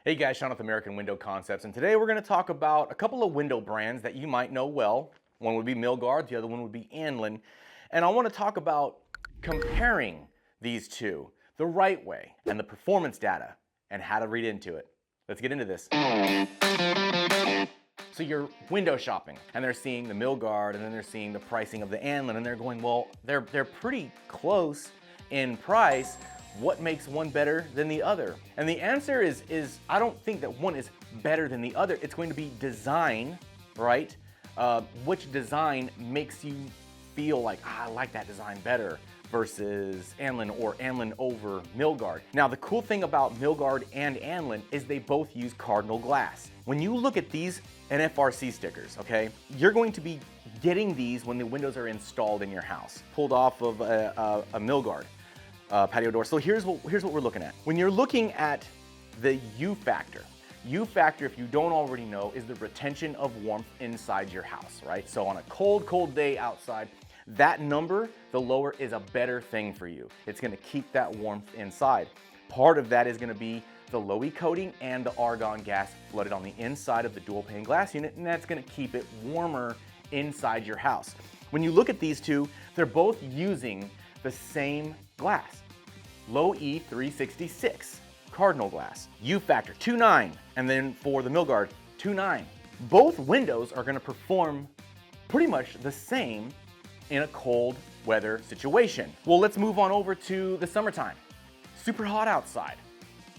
Hey guys, Sean with American Window Concepts, and today we're going to talk about a couple of window brands that you might know well. One would be Milgard, the other one would be Annlin. And I want to talk about comparing these two the right way and the performance data and how to read into it. Let's get into this. So you're window shopping and they're seeing the Milgard and then they're seeing the pricing of the Annlin and they're going, well, they're pretty close in price. What makes one better than the other? And the answer is I don't think that one is better than the other. It's going to be design, right? Which design makes you feel like, I like that design better versus Annlin or Annlin over Milgard. Now, the cool thing about Milgard and Annlin is they both use Cardinal glass. When you look at these NFRC stickers, okay, you're going to be getting these when the windows are installed in your house, pulled off of a Milgard patio door. So here's what we're looking at. When you're looking at the U factor, if you don't already know, is the retention of warmth inside your house, right? So on a cold day outside, that number, the lower, is a better thing for you. It's gonna keep that warmth inside. Part of that is gonna be the Low-E coating and the argon gas flooded on the inside of the dual pane glass unit, and that's gonna keep it warmer inside your house. When you look at these two, they're both using the same glass, Low-E 366 Cardinal glass. U factor 2.9, and then for the Milgard 2.9. Both windows are going to perform pretty much the same in a cold weather situation. Well, let's move on over to the summertime. Super hot outside,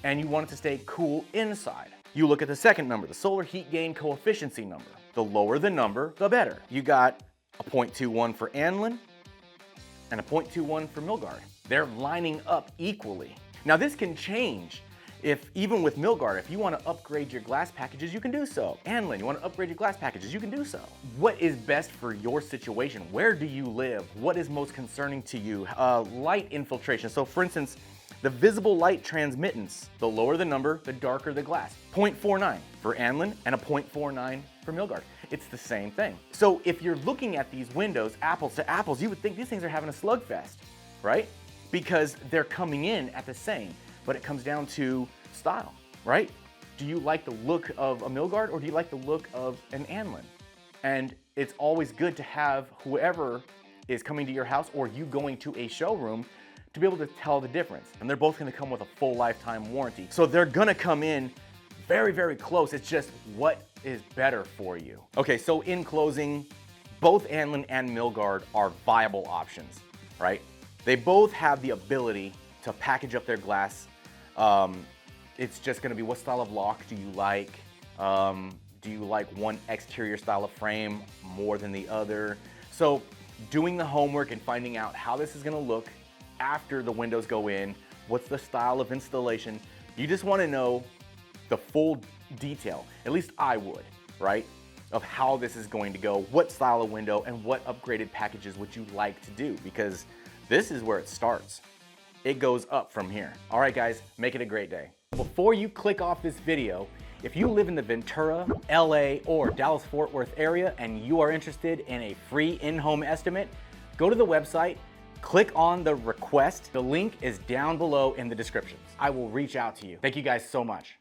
and you want it to stay cool inside. You look at the second number, the solar heat gain coefficient number. The lower the number, the better. You got a 0.21 for Annlin and a 0.21 for Milgard. They're lining up equally. Now this can change. If even with Milgard, if you want to upgrade your glass packages, you can do so. Annlin, you want to upgrade your glass packages, you can do so. What is best for your situation? Where do you live? What is most concerning to you? Light infiltration. So for instance, the visible light transmittance, the lower the number, the darker the glass. 0.49 for Annlin and a 0.49 for Milgard. It's the same thing. So if you're looking at these windows, apples to apples, you would think these things are having a slugfest, right? Because they're coming in at the same, but it comes down to style, right? Do you like the look of a Milgard or do you like the look of an Annlin? And it's always good to have whoever is coming to your house or you going to a showroom to be able to tell the difference. And they're both gonna come with a full lifetime warranty. So they're gonna come in very, very close. It's just what is better for you. Okay, so in closing, both Annlin and Milgard are viable options, right? They both have the ability to package up their glass. It's just gonna be, what style of lock do you like? Do you like one exterior style of frame more than the other? So doing the homework and finding out how this is gonna look after the windows go in, what's the style of installation, you just wanna know the full detail, at least I would, right? Of how this is going to go, what style of window and what upgraded packages would you like to do, because this is where it starts. It goes up from here. All right, guys, make it a great day. Before you click off this video, if you live in the Ventura, LA, or Dallas-Fort Worth area and you are interested in a free in-home estimate, go to the website, click on the request. The link is down below in the descriptions. I will reach out to you. Thank you guys so much.